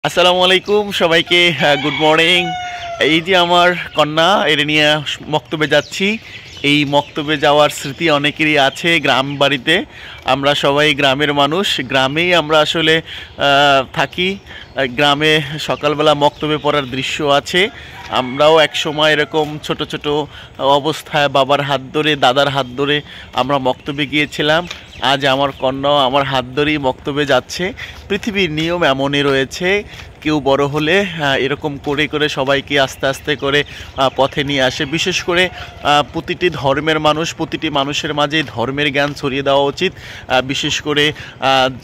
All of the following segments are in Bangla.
আসসালামু আলাইকুম সবাইকে। Good morning. এই যে আমার কন্যা, এর নিয়ে মক্তবে যাচ্ছি। এই মক্তবে যাওয়ার স্মৃতি অনেকেরই আছে গ্রাম বাড়িতে। আমরা সবাই গ্রামের মানুষ, গ্রামেই আমরা আসলে থাকি। গ্রামে সকালবেলা মক্তবে পড়ার দৃশ্য আছে। আমরাও এক সময় এরকম ছোট ছোট অবস্থায় বাবার হাত ধরে, দাদার হাত ধরে আমরা মক্তবে গিয়েছিলাম। আজ আমার কন্যাও আমার হাত ধরেই মক্তবে যাচ্ছে। পৃথিবীর নিয়ম এমনই রয়েছে, কেউ বড় হলে এরকম করে করে সবাইকে আস্তে আস্তে করে পথে নিয়ে আসে। বিশেষ করে প্রতিটি ধর্মের মানুষ, প্রতিটি মানুষের মাঝে ধর্মের জ্ঞান ছড়িয়ে দেওয়া উচিত। বিশেষ করে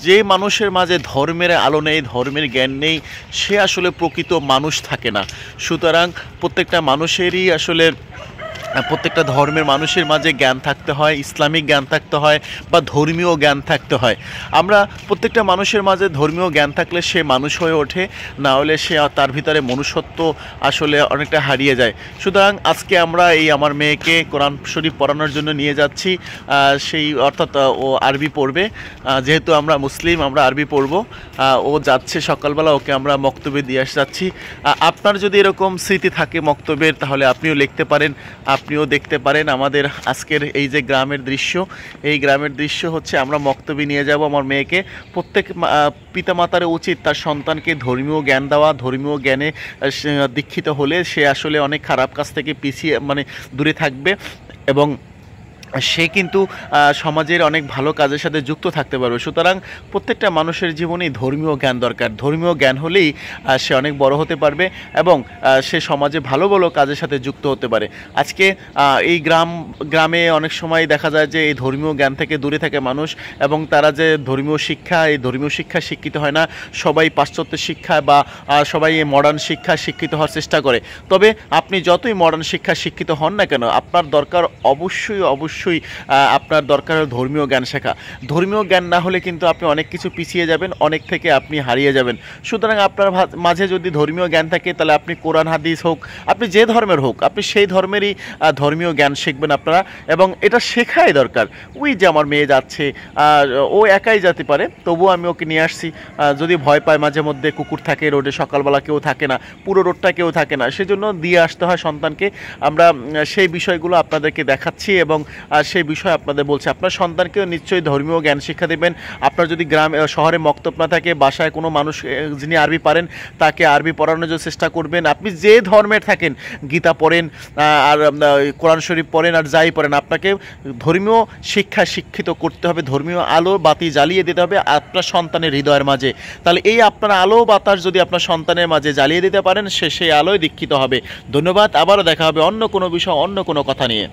যে মানুষের মাঝে ধর্মের আলো নেই, ধর্মের জ্ঞান নেই, সে আসলে প্রকৃত মানুষ থাকে না। সুতরাং প্রত্যেকটা মানুষেরই আসলে প্রত্যেকটা ধর্মের মানুষের মাঝে জ্ঞান থাকতে হয়, ইসলামিক জ্ঞান থাকতে হয় বা ধর্মীয় জ্ঞান থাকতে হয়। আমরা প্রত্যেকটা মানুষের মাঝে ধর্মীয় জ্ঞান থাকলে সে মানুষ হয়ে ওঠে, না হলে সে তার ভিতরে মনুষ্যত্ব আসলে অনেকটা হারিয়ে যায়। সুতরাং আজকে আমরা এই আমার মেয়েকে কোরআন শরীফ পড়ানোর জন্য নিয়ে যাচ্ছি। সেই অর্থাৎ ও আরবি পড়বে, যেহেতু আমরা মুসলিম, আমরা আরবি পড়ব। ও যাচ্ছে সকালবেলা, ওকে আমরা মক্তবে দিয়ে যাচ্ছি। আপনার যদি এরকম স্মৃতি থাকে মক্তবের, তাহলে আপনিও লিখতে পারেন, আপনিও দেখতে পারেন আমাদের আজকের এই যে গ্রামের দৃশ্য। এই গ্রামের দৃশ্য হচ্ছে আমরা মক্তবে নিয়ে যাব আমার মেয়েকে। প্রত্যেক পিতামাতার উচিত তার সন্তানকে ধর্মীয় জ্ঞান দেওয়া। ধর্মীয় জ্ঞানে দীক্ষিত হলে সে আসলে অনেক খারাপ কাজ থেকে পিছিয়ে দূরে থাকবে, এবং সে কিন্তু সমাজের অনেক ভালো কাজের সাথে যুক্ত থাকতে পারবে। সুতরাং প্রত্যেকটা মানুষের জীবনেই ধর্মীয় জ্ঞান দরকার। ধর্মীয় জ্ঞান হলেই সে অনেক বড় হতে পারবে এবং সে সমাজে ভালো ভালো কাজের সাথে যুক্ত হতে পারে। আজকে এই গ্রামে অনেক সময় দেখা যায় যে এই ধর্মীয় জ্ঞান থেকে দূরে থাকে মানুষ, এবং তারা যে ধর্মীয় শিক্ষা, এই ধর্মীয় শিক্ষা শিক্ষিত হয় না। সবাই পাশ্চাত্য শিক্ষা বা সবাই এই মডার্ন শিক্ষা শিক্ষিত হওয়ার চেষ্টা করে। তবে আপনি যতই মডার্ন শিক্ষা শিক্ষিত হন না কেন, আপনার দরকার অবশ্যই আপনার দরকার ধর্মীয় জ্ঞান শেখা। ধর্মীয় জ্ঞান না হলে কিন্তু আপনি অনেক কিছু পিছিয়ে যাবেন, অনেক থেকে আপনি হারিয়ে যাবেন। সুতরাং আপনার মাঝে যদি ধর্মীয় জ্ঞান থাকে, তাহলে আপনি কোরআন হাদিস হোক, আপনি যে ধর্মের হোক, আপনি সেই ধর্মেরই ধর্মীয় জ্ঞান শিখবেন আপনারা, এবং এটা শেখাই দরকার। ওই যে আমার মেয়ে যাচ্ছে, ও একাই যেতে পারে, তবুও আমি ওকে নিয়ে আসছি। যদি ভয় পায়, মাঝে মধ্যে কুকুর থাকে রোডে, সকালবেলা কেউ থাকে না, পুরো রোডটা কেউ থাকে না, সেজন্য দিয়ে আসতে হয় সন্তানকে। আমরা সেই বিষয়গুলো আপনাদেরকে দেখাচ্ছি এবং সেই বিষয় আপনাদের বলছি। আপনার সন্তানকেও নিশ্চয়ই ধর্মীয় জ্ঞান শিক্ষা দেবেন। আপনার যদি শহরে মক্তব না থাকে, বাসায় কোনো মানুষ যিনি আরবি পারেন, তাকে আরবি পড়ানোর জন্য চেষ্টা করবেন। আপনি যে ধর্মের থাকেন, গীতা পড়েন আর কোরআন শরীফ পড়েন আর যাই পড়েন, আপনাকে ধর্মীয় শিক্ষা শিক্ষিত করতে হবে। ধর্মীয় আলো বাতি জ্বালিয়ে দিতে হবে আপনার সন্তানের হৃদয়ের মাঝে। তাহলে এই আপনার আলো বাতাস যদি আপনার সন্তানের মাঝে জ্বালিয়ে দিতে পারেন, সে সেই আলোয় দীক্ষিত হবে। ধন্যবাদ। আবারও দেখা হবে অন্য কোনো বিষয়, অন্য কোনো কথা নিয়ে।